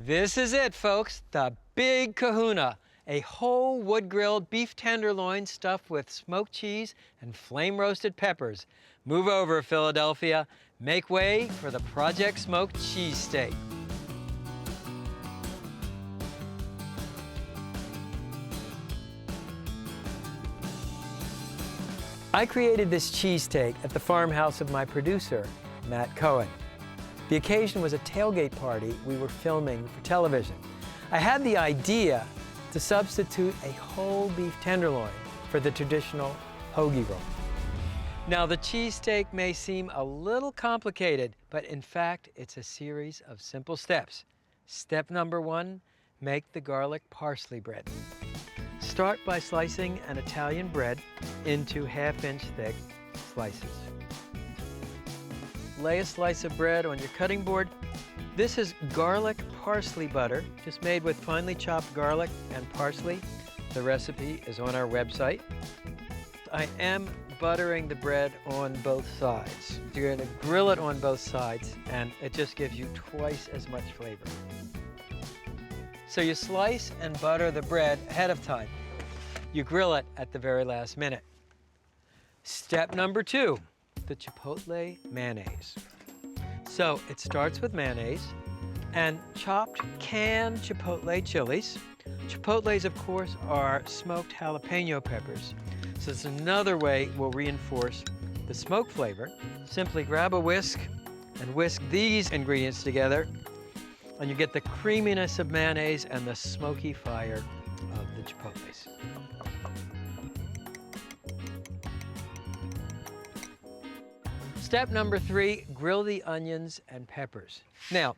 This is it, folks, the big kahuna. A whole wood-grilled beef tenderloin stuffed with smoked cheese and flame-roasted peppers. Move over, Philadelphia. Make way for the Project Smoke cheesesteak. I created this cheesesteak at the farmhouse of my producer, Matt Cohen. The occasion was a tailgate party we were filming for television. I had the idea to substitute a whole beef tenderloin for the traditional hoagie roll. Now, the cheesesteak may seem a little complicated, but in fact, it's a series of simple steps. Step number 1, make the garlic parsley bread. Start by slicing an Italian bread into half-inch thick slices. Lay a slice of bread on your cutting board. This is garlic parsley butter, just made with finely chopped garlic and parsley. The recipe is on our website. I am buttering the bread on both sides. You're going to grill it on both sides, and it just gives you twice as much flavor. So you slice and butter the bread ahead of time. You grill it at the very last minute. Step number 2, the chipotle mayonnaise. So it starts with mayonnaise and chopped canned chipotle chilies. Chipotles, of course, are smoked jalapeno peppers. So it's another way we'll reinforce the smoke flavor. Simply grab a whisk and whisk these ingredients together, and you get the creaminess of mayonnaise and the smoky fire of the chipotles. Step number 3, grill the onions and peppers. Now,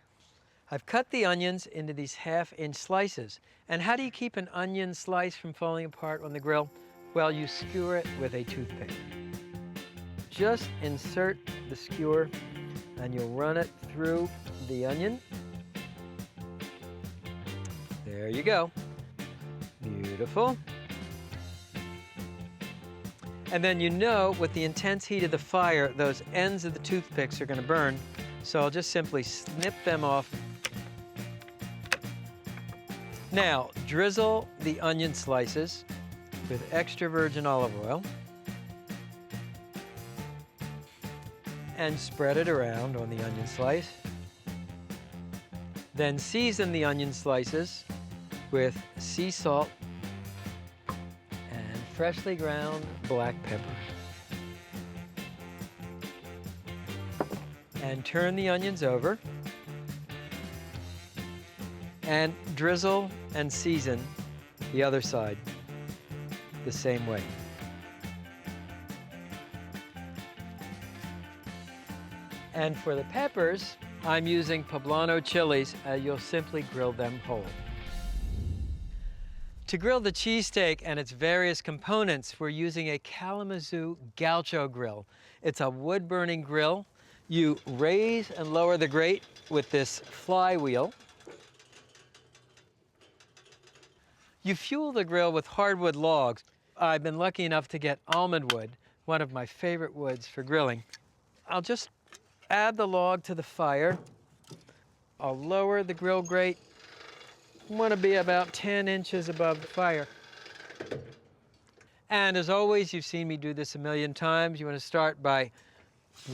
I've cut the onions into these half-inch slices. And how do you keep an onion slice from falling apart on the grill? Well, you skewer it with a toothpick. Just insert the skewer and you'll run it through the onion. There you go. Beautiful. And then you know, with the intense heat of the fire, those ends of the toothpicks are going to burn. So I'll just simply snip them off. Now, drizzle the onion slices with extra virgin olive oil and spread it around on the onion slice. Then season the onion slices with sea salt and freshly ground black pepper. And turn the onions over and drizzle and season the other side the same way. And for the peppers, I'm using poblano chilies. You'll simply grill them whole. To grill the cheesesteak and its various components, we're using a Kalamazoo Gaucho Grill. It's a wood-burning grill. You raise and lower the grate with this flywheel. You fuel the grill with hardwood logs. I've been lucky enough to get almond wood, one of my favorite woods for grilling. I'll just add the log to the fire. I'll lower the grill grate. I want to be about 10 inches above the fire. And as always, you've seen me do this a million times. You want to start by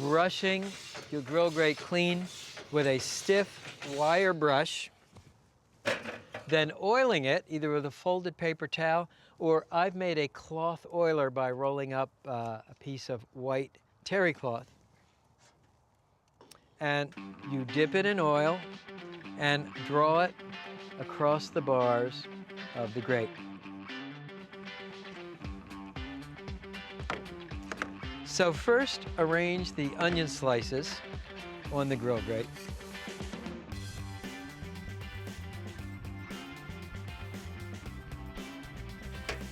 brushing your grill grate clean with a stiff wire brush, then oiling it either with a folded paper towel, or I've made a cloth oiler by rolling up a piece of white terry cloth. And you dip it in oil and draw it across the bars of the grate. So first, arrange the onion slices on the grill grate.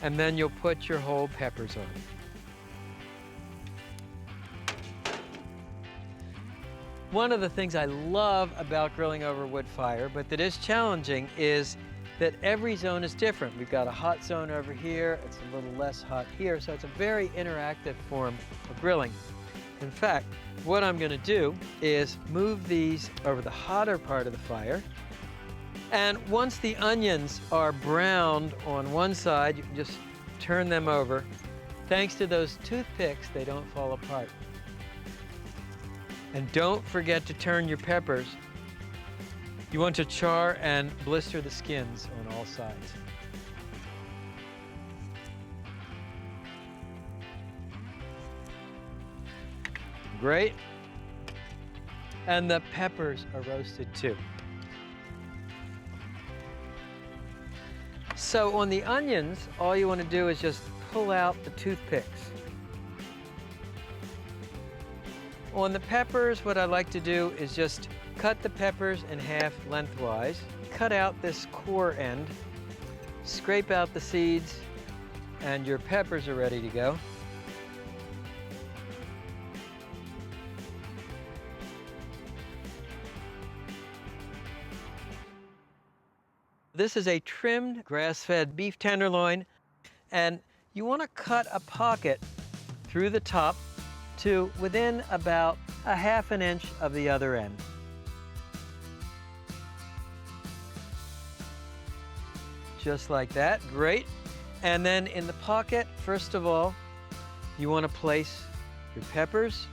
And then you'll put your whole peppers on. One of the things I love about grilling over wood fire, but that is challenging, is that every zone is different. We've got a hot zone over here, it's a little less hot here, so it's a very interactive form of grilling. In fact, what I'm going to do is move these over the hotter part of the fire And once the onions are browned on one side, you can just turn them over. Thanks to those toothpicks, they don't fall apart. And don't forget to turn your peppers. You want to char and blister the skins on all sides. Great. And the peppers are roasted too. So on the onions, all you want to do is just pull out the toothpicks. On the peppers, what I like to do is just cut the peppers in half lengthwise, cut out this core end, scrape out the seeds, and your peppers are ready to go. This is a trimmed grass-fed beef tenderloin, and you want to cut a pocket through the top to within about a half an inch of the other end. Just like that, great. And then in the pocket, first of all, you want to place your peppers.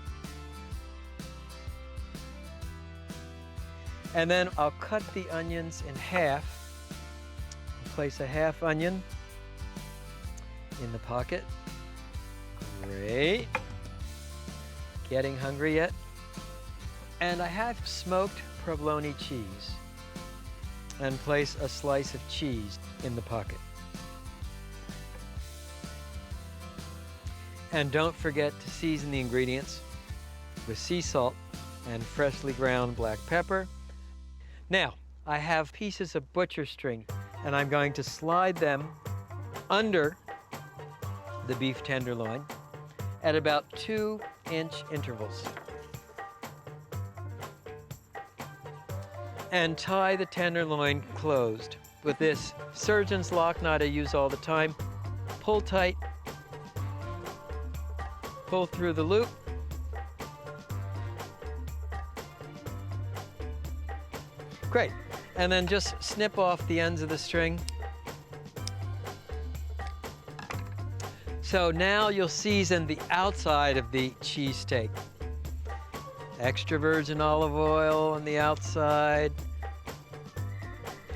And then I'll cut the onions in half. Place a half onion in the pocket. Great. Getting hungry yet? And I have smoked provolone cheese. And place a slice of cheese in the pocket. And don't forget to season the ingredients with sea salt and freshly ground black pepper. Now, I have pieces of butcher string, and I'm going to slide them under the beef tenderloin at about 2-inch intervals. And tie the tenderloin closed with this surgeon's lock knot I use all the time. Pull tight, pull through the loop, great. And then just snip off the ends of the string. So now you'll season the outside of the cheesesteak. Extra virgin olive oil on the outside.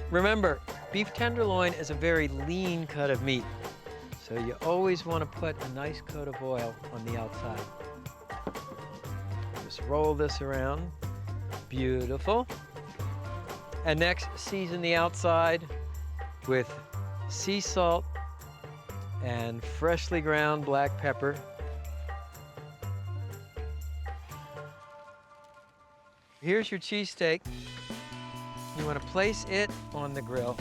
Remember, beef tenderloin is a very lean cut of meat, so you always want to put a nice coat of oil on the outside. Just roll this around. Beautiful. And next, season the outside with sea salt and freshly ground black pepper. Here's your cheesesteak. You want to place it on the grill.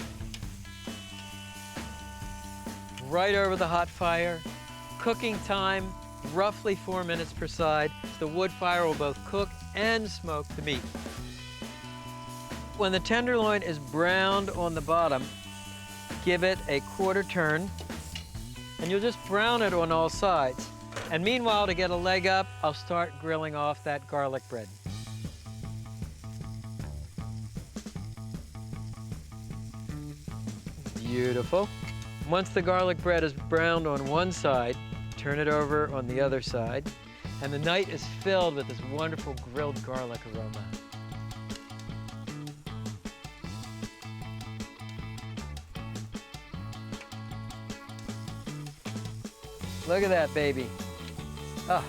Right over the hot fire. Cooking time, roughly 4 minutes per side. The wood fire will both cook and smoke the meat. When the tenderloin is browned on the bottom, give it a quarter turn, and you'll just brown it on all sides. And meanwhile, to get a leg up, I'll start grilling off that garlic bread. Beautiful. Once the garlic bread is browned on one side, turn it over on the other side, and the night is filled with this wonderful grilled garlic aroma. Look at that, baby. Ah.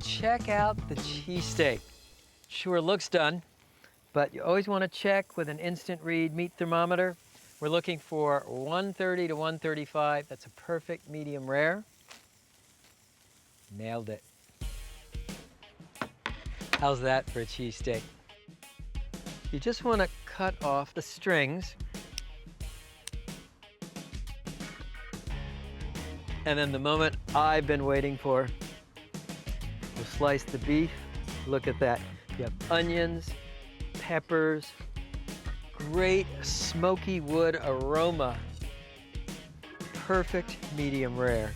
Check out the cheesesteak. Sure looks done, but you always want to check with an instant read meat thermometer. We're looking for 130 to 135. That's a perfect medium rare. Nailed it. How's that for a cheesesteak? You just want to cut off the strings. And then the moment I've been waiting for, we'll slice the beef. Look at that. You have onions, peppers, great smoky wood aroma. Perfect medium rare.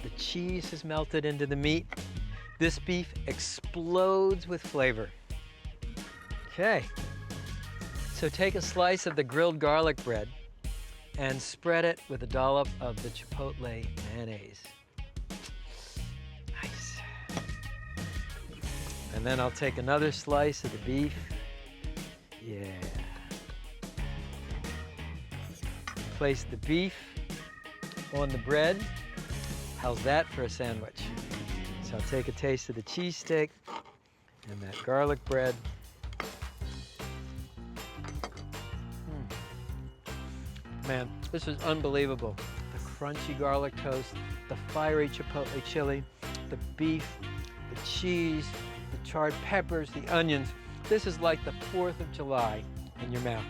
The cheese has melted into the meat. This beef explodes with flavor. Okay, so take a slice of the grilled garlic bread and spread it with a dollop of the chipotle mayonnaise. Nice. And then I'll take another slice of the beef. Yeah. Place the beef on the bread. How's that for a sandwich? So I'll take a taste of the cheesesteak and that garlic bread. Man, this is unbelievable. The crunchy garlic toast, the fiery chipotle chili, the beef, the cheese, the charred peppers, the onions. This is like the 4th of July in your mouth.